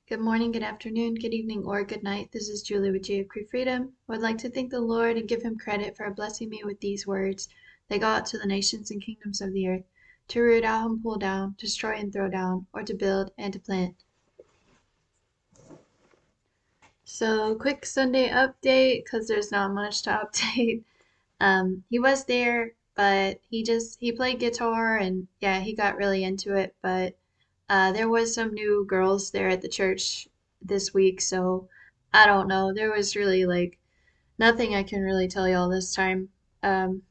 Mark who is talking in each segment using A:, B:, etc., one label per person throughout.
A: Good morning, good afternoon, good evening, or good night. This is Julie with J of Cree Freedom. I would like to thank the Lord and give him credit for blessing me with these words that go out to the nations and kingdoms of the earth, to root out and pull down, destroy and throw down, or to build and to plant. So, quick Sunday update, because there's not much to update. He was there, but he played guitar and yeah, he got really into it, but there was some new girls there at the church this week, so I don't know. There was really like nothing I can really tell y'all this time. Um,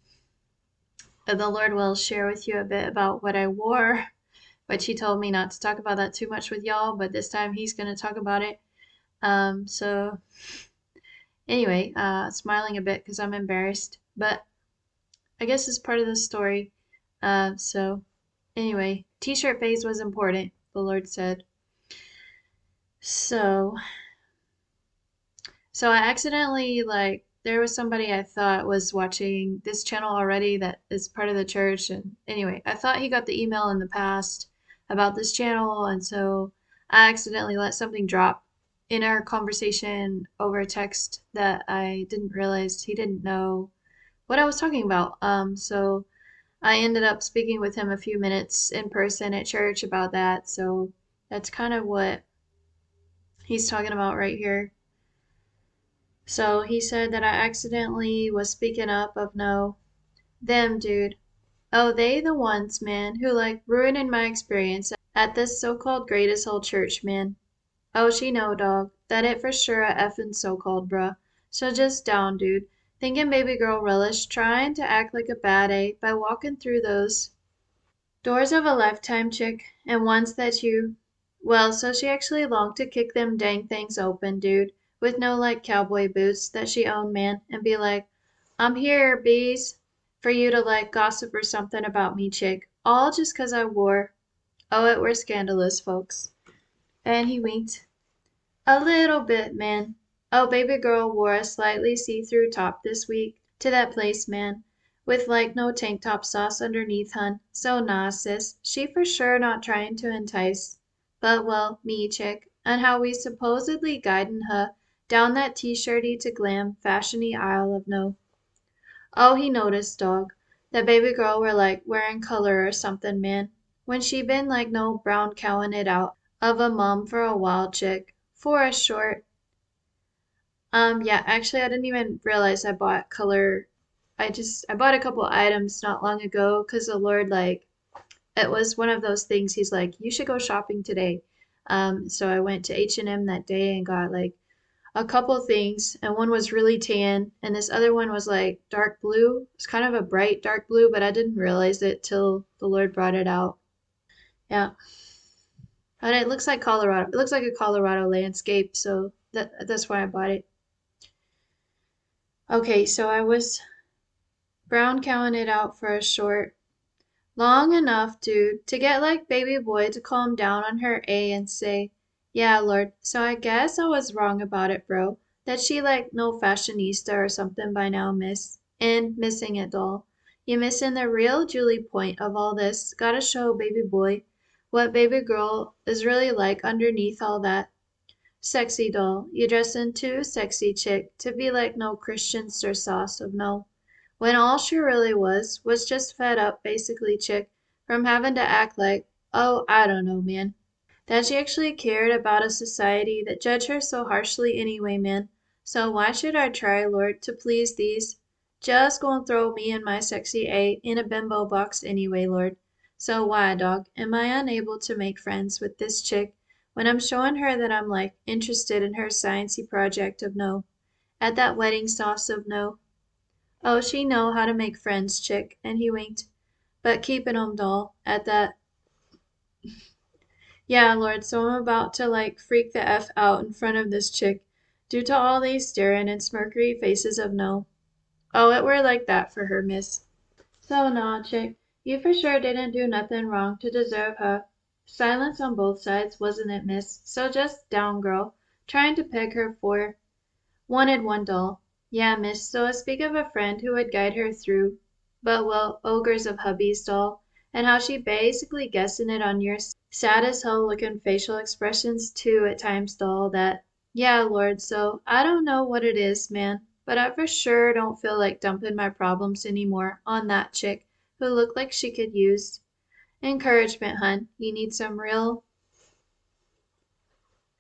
A: the Lord will share with you a bit about what I wore, which he told me not to talk about that too much with y'all, but this time he's going to talk about it. So anyway, smiling a bit because I'm embarrassed, but I guess it's part of the story. So anyway, t-shirt phase was important, the Lord said. So I accidentally, like, there was somebody I thought was watching this channel already that is part of the church. And anyway, I thought he got the email in the past about this channel. And so I accidentally let something drop in our conversation over text that I didn't realize he didn't know what I was talking about. So I ended up speaking with him a few minutes in person at church about that. So that's kind of what he's talking about right here. So he said that I accidentally was speaking up of no, them, dude. Oh, they the ones, man, who like ruining my experience at this so-called greatest old church, man. Oh, she know, dog, that it for sure a effing so-called, bruh. So just down, dude. Thinking baby girl relish trying to act like a bad A by walking through those doors of a lifetime chick and ones that you. Well, so she actually longed to kick them dang things open, dude, with no like cowboy boots that she owned, man, and be like, I'm here, bees, for you to like gossip or something about me, chick. All just 'cause I wore. Oh, it were scandalous, folks. And he winked. A little bit, man. Oh, baby girl wore a slightly see-through top this week to that place, man, with like no tank top sauce underneath, hun. So nah, sis, she for sure not trying to entice. But well, me chick, and how we supposedly guidin' her down that t-shirty to glam fashiony aisle of no. Oh, he noticed, dog, that baby girl were like wearing color or something, man, when she been like no brown cowing it out of a mum for a while, chick. For a short. Yeah, actually I didn't even realize I bought color. I bought a couple items not long ago because the Lord like it was one of those things he's like, you should go shopping today. So I went to H&M that day and got like a couple things, and one was really tan, and this other one was like dark blue. It's kind of a bright dark blue, but I didn't realize it till the Lord brought it out. Yeah. And it looks like Colorado. It looks like a Colorado landscape, so that's why I bought it. Okay, so I was brown cowing it out for a short, long enough, dude, to get like baby boy to calm down on her A and say, yeah, Lord, so I guess I was wrong about it, bro. That she like no fashionista or something by now, miss. And missing it, doll. You missing the real Julie point of all this. Gotta show baby boy what baby girl is really like underneath all that. Sexy doll, you dressin' too sexy chick to be like no Christian stir sauce of no. When all she really was just fed up basically chick from having to act like, oh, I don't know, man. That she actually cared about a society that judged her so harshly anyway, man. So why should I try, Lord, to please these? Just gonna throw me and my sexy A in a bimbo box anyway, Lord. So why, dog, am I unable to make friends with this chick when I'm showing her that I'm like interested in her sciencey project of no, at that wedding sauce of no? Oh, she know how to make friends, chick, and he winked. But keepin' 'em, doll, at that. Yeah, Lord, so I'm about to like freak the F out in front of this chick due to all these staring and smirkery faces of no. Oh, it were like that for her, miss. So nah, chick, you for sure didn't do nothing wrong to deserve her. Silence on both sides, wasn't it, miss? So just down, girl, trying to peg her for. Wanted one doll. Yeah, miss, so I speak of a friend who would guide her through. But well, ogres of hubby's doll, and how she basically guessing it on your sad as hell looking facial expressions too at times, doll. That, yeah, Lord, so I don't know what it is, man, but I for sure don't feel like dumping my problems anymore on that chick who looked like she could use encouragement, hun. You need some real.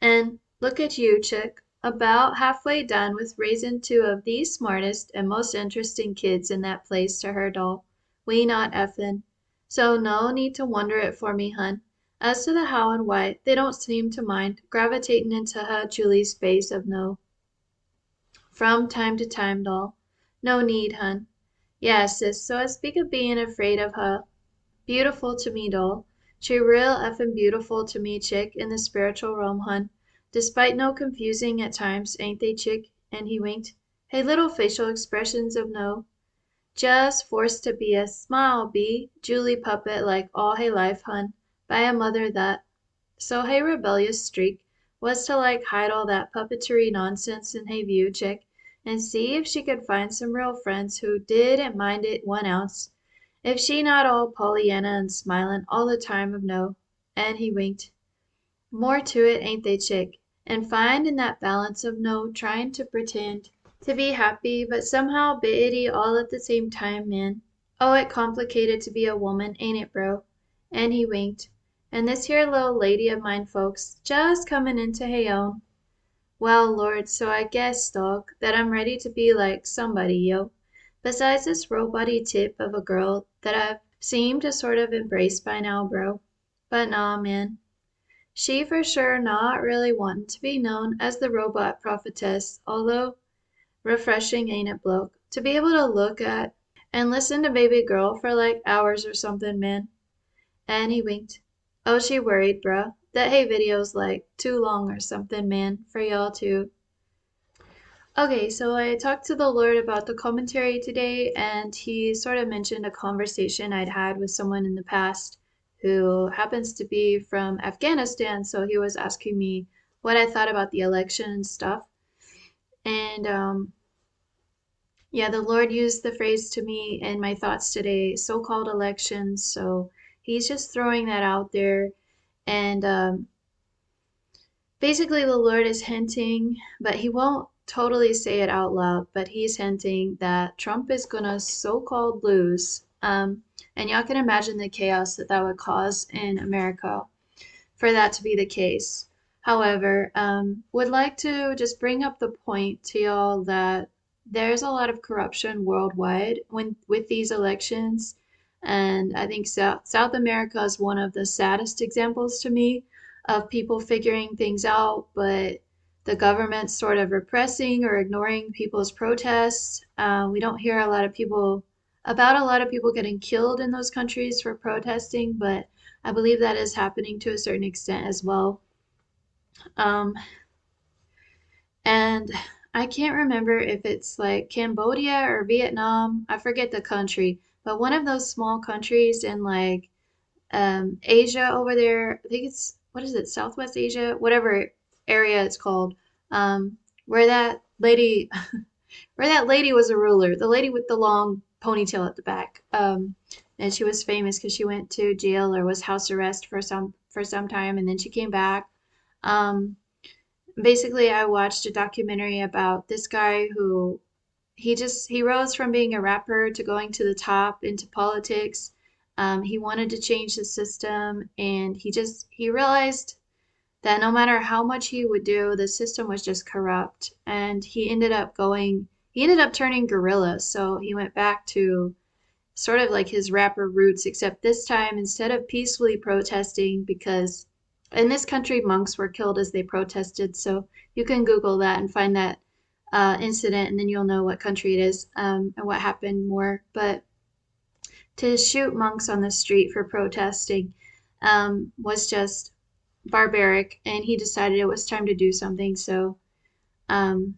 A: And look at you, chick, about halfway done with raising two of the smartest and most interesting kids in that place to her, doll. We not effin'. So no need to wonder it for me, hun. As to the how and why, they don't seem to mind gravitating into her Julie's space of no. From time to time, doll. No need, hun. Yeah, sis, so I speak of being afraid of her. Beautiful to me, doll. She real effin' beautiful to me, chick, in the spiritual realm, hun. Despite no confusing at times, ain't they, chick? And he winked. Hey, little facial expressions of no. Just forced to be a smile, be Julie puppet like all hey life, hun, by a mother that. So hey rebellious streak was to like hide all that puppetry nonsense in hey view, chick, and see if she could find some real friends who didn't mind it 1 ounce. If she not all Pollyanna and smilin' all the time of no. And he winked. More to it, ain't they, chick? And find in that balance of no trying to pretend to be happy, but somehow bitty all at the same time, man. Oh, it complicated to be a woman, ain't it, bro? And he winked. And this here little lady of mine, folks, just comin' into hey own. Well, Lord, so I guess, dog, that I'm ready to be like somebody, yo. Besides this roboty tip of a girl that I've seemed to sort of embrace by now, bro. But nah, man. She for sure not really wantin' to be known as the robot prophetess, although refreshing, ain't it, bloke? To be able to look at and listen to baby girl for like hours or something, man. And he winked. Oh, she worried, bruh, that hey video's like too long or something, man, for y'all to. Okay, so I talked to the Lord about the commentary today, and he sort of mentioned a conversation I'd had with someone in the past who happens to be from Afghanistan. So he was asking me what I thought about the election and stuff. And yeah, the Lord used the phrase to me in my thoughts today, so-called elections. So he's just throwing that out there. And basically, the Lord is hinting, but he won't totally say it out loud, but he's hinting that Trump is going to so-called lose. And y'all can imagine the chaos that that would cause in America for that to be the case. However, would like to just bring up the point to y'all that there's a lot of corruption worldwide when with these elections, and I think South America is one of the saddest examples to me of people figuring things out, but the government sort of repressing or ignoring people's protests. We don't hear a lot of people getting killed in those countries for protesting, but I believe that is happening to a certain extent as well. Um, and I can't remember if it's like Cambodia or Vietnam. I forget the country, but one of those small countries in like Asia over there. I think it's, what is it, Southwest Asia, whatever area it's called. Where that lady, where that lady was a ruler, the lady with the long ponytail at the back. And she was famous because she went to jail or was house arrest for some time, and then she came back. Um, Basically, I watched a documentary about this guy who he rose from being a rapper to going to the top into politics. He wanted to change the system, and he realized that no matter how much he would do, the system was just corrupt. And he ended up turning guerrilla. So he went back to sort of like his rapper roots, except this time, instead of peacefully protesting, because in this country, monks were killed as they protested. So you can Google that and find that incident, and then you'll know what country it is and what happened more. But to shoot monks on the street for protesting was just barbaric, and he decided it was time to do something. So, um,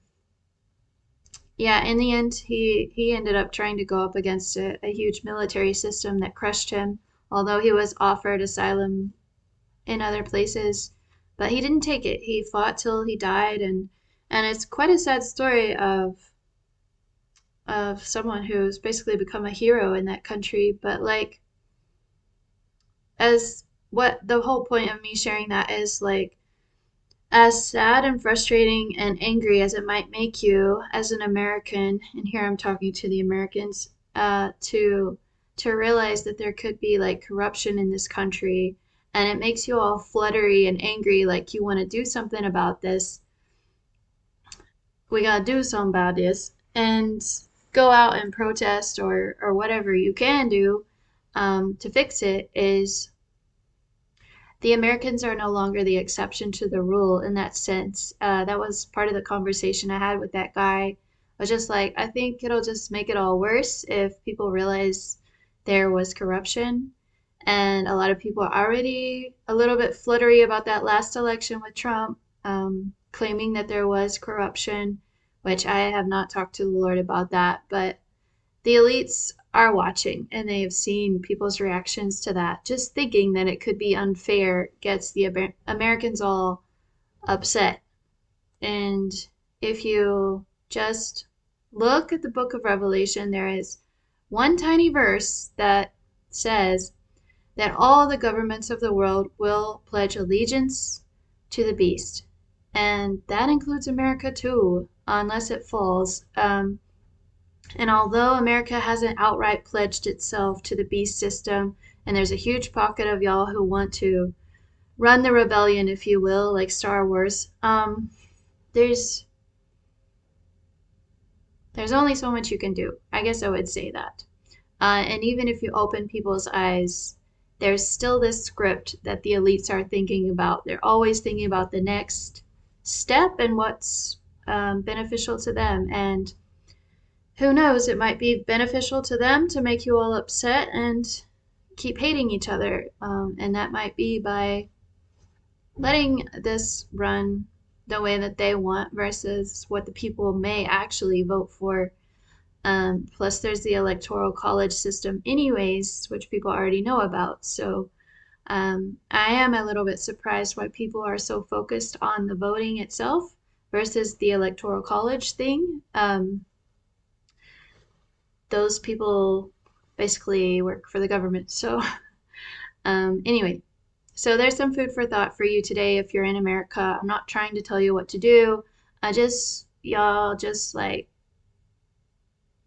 A: yeah, in the end, he ended up trying to go up against a huge military system that crushed him, although he was offered asylum in other places. But he didn't take it. He fought till he died, and it's quite a sad story of someone who's basically become a hero in that country. But like as what the whole point of me sharing that is like, as sad and frustrating and angry as it might make you as an American, and here I'm talking to the Americans, to realize that there could be like corruption in this country, and it makes you all fluttery and angry, like you want to do something about this. We gotta do something about this, and go out and protest or whatever you can do to fix it. Is the Americans are no longer the exception to the rule in that sense. That was part of the conversation I had with that guy. I was just like, I think it'll just make it all worse if people realize there was corruption. And a lot of people are already a little bit fluttery about that last election with Trump, claiming that there was corruption, which I have not talked to the Lord about that. But the elites are watching and they have seen people's reactions to that. Just thinking that it could be unfair gets the Americans all upset. And if you just look at the book of Revelation, there is one tiny verse that says that all the governments of the world will pledge allegiance to the beast. And that includes America too, unless it falls. And although America hasn't outright pledged itself to the beast system, and there's a huge pocket of y'all who want to run the rebellion, if you will, like Star Wars, there's there's only so much you can do. I guess I would say that. And even if you open people's eyes, there's still this script that the elites are thinking about. They're always thinking about the next step and what's beneficial to them. And who knows, it might be beneficial to them to make you all upset and keep hating each other. And that might be by letting this run the way that they want versus what the people may actually vote for. Plus, there's the electoral college system, anyways, which people already know about. So I am a little bit surprised why people are so focused on the voting itself versus the electoral college thing. Those people basically work for the government. So, anyway, so there's some food for thought for you today if you're in America. I'm not trying to tell you what to do. Y'all just like,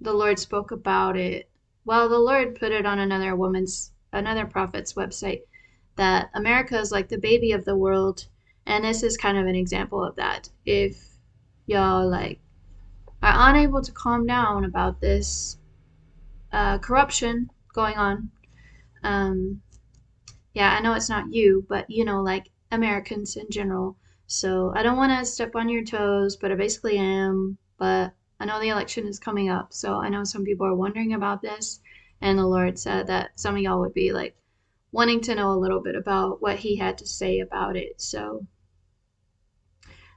A: the Lord spoke about it. Well, the Lord put it on another prophet's website that America is like the baby of the world. And this is kind of an example of that. If y'all like are unable to calm down about this corruption going on. Yeah, I know it's not you, but like Americans in general. So I don't want to step on your toes, but I basically am. But I know the election is coming up, so I know some people are wondering about this. And the Lord said that some of y'all would be like wanting to know a little bit about what He had to say about it. So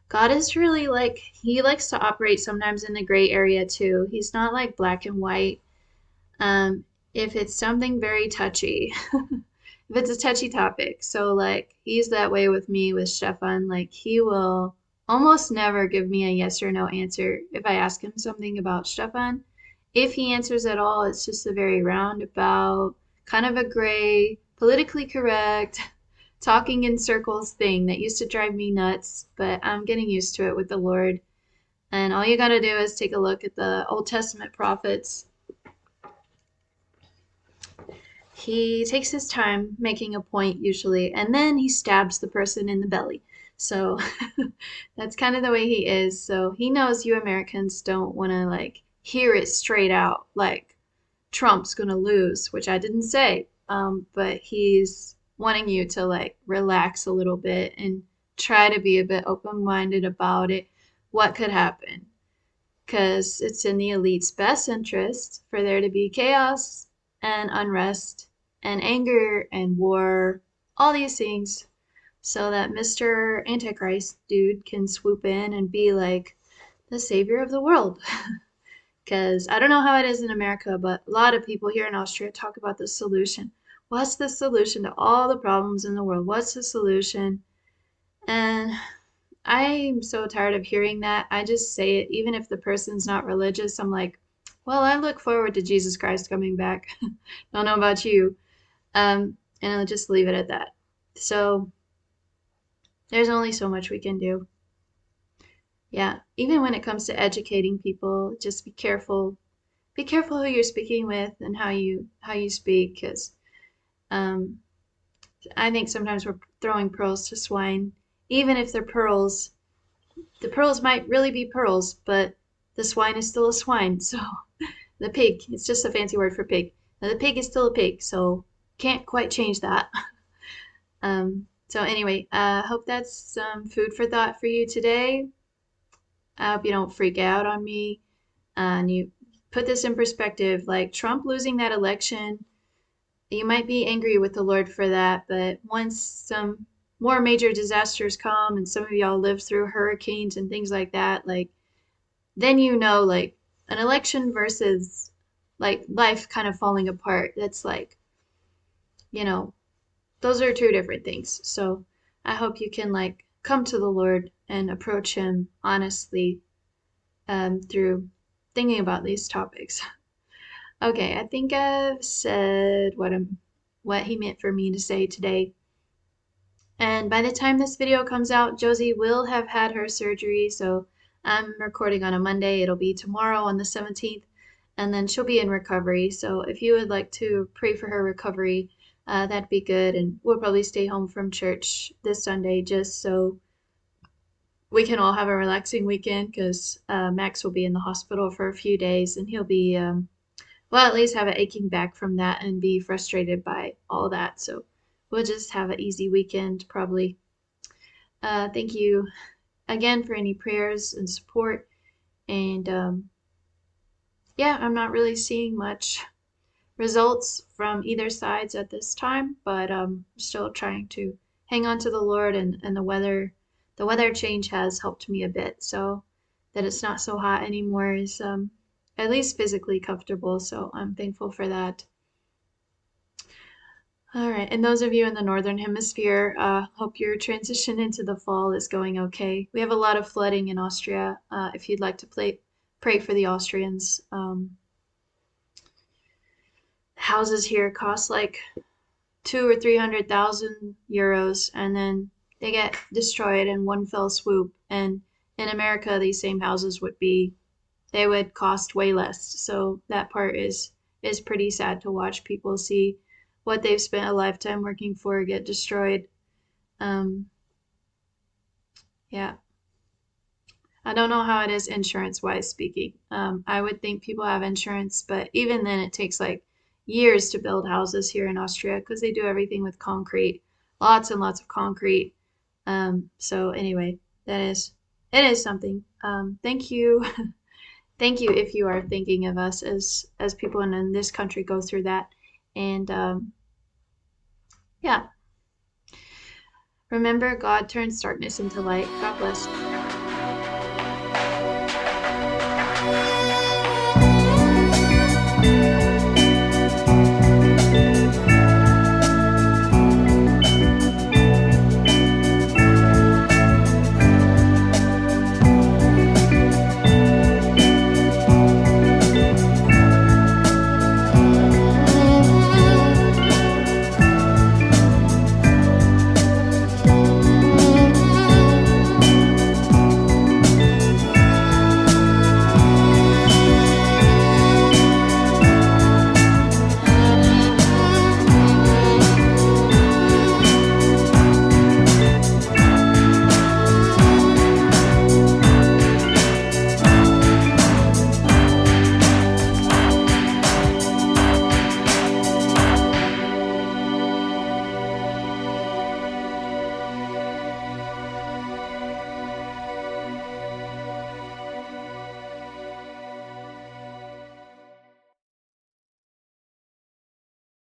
A: God is really like, He likes to operate sometimes in the gray area too. He's not like black and white. If it's something very touchy, if it's a touchy topic, so like he's that way with me with Stefan, like he will almost never give me a yes or no answer if I ask him something about Stefan. If he answers at all, it's just a very roundabout, kind of a gray, politically correct, talking in circles thing that used to drive me nuts, but I'm getting used to it with the Lord. And all you got to do is take a look at the Old Testament prophets. He takes his time making a point usually, and then he stabs the person in the belly. So that's kind of the way he is. So he knows you Americans don't want to like hear it straight out, like Trump's gonna lose, which I didn't say. But he's wanting you to like relax a little bit and try to be a bit open-minded about it. What could happen? Because it's in the elite's best interest for there to be chaos and unrest and anger and war, all these things, so that Mr. Antichrist dude can swoop in and be like the savior of the world. Because I don't know how it is in America, but a lot of people here in Austria talk about the solution. What's the solution to all the problems in the world? What's the solution? And I'm so tired of hearing that. I just say it, even if the person's not religious. I'm like, well, I look forward to Jesus Christ coming back. Don't know about you. And I'll just leave it at that. So there's only so much we can do. Yeah, even when it comes to educating people, just be careful. Be careful who you're speaking with and how you speak, because um, I think sometimes we're throwing pearls to swine, even if they're pearls. The pearls might really be pearls, but the swine is still a swine. So the pig, it's just a fancy word for pig. Now, the pig is still a pig, so can't quite change that. So anyway, hope that's some food for thought for you today. I hope you don't freak out on me. And you put this in perspective, like Trump losing that election, you might be angry with the Lord for that, but once some more major disasters come and some of y'all live through hurricanes and things like that, like then like an election versus like life kind of falling apart. That's like, you know, those are two different things. So I hope you can like come to the Lord and approach him honestly through thinking about these topics. Okay, I think I've said what he meant for me to say today. And by the time this video comes out, Josie will have had her surgery. So I'm recording on a Monday. It'll be tomorrow on the 17th. And then she'll be in recovery. So if you would like to pray for her recovery, that'd be good. And we'll probably stay home from church this Sunday just so we can all have a relaxing weekend because Max will be in the hospital for a few days and he'll be well, at least have an aching back from that and be frustrated by all that. So we'll just have an easy weekend, probably. Thank you again for any prayers and support. And yeah, I'm not really seeing much results from either sides at this time, but still trying to hang on to the Lord and the weather change has helped me a bit. So that it's not so hot anymore is at least physically comfortable. So I'm thankful for that. All right, and those of you in the Northern Hemisphere, hope your transition into the fall is going okay. We have a lot of flooding in Austria. If you'd like to pray for the Austrians. Houses here cost like 200,000 or 300,000 euros, and then they get destroyed in one fell swoop. And in America, these same houses they would cost way less. So that part is pretty sad to watch people see what they've spent a lifetime working for get destroyed. Um, yeah, I don't know how it is insurance wise speaking. I would think people have insurance, but even then, it takes like years to build houses here in Austria because they do everything with concrete, lots and lots of concrete. So anyway, it is something. Thank you. Thank you if you are thinking of us as people in this country go through that. And yeah, remember, God turns darkness into light. God bless.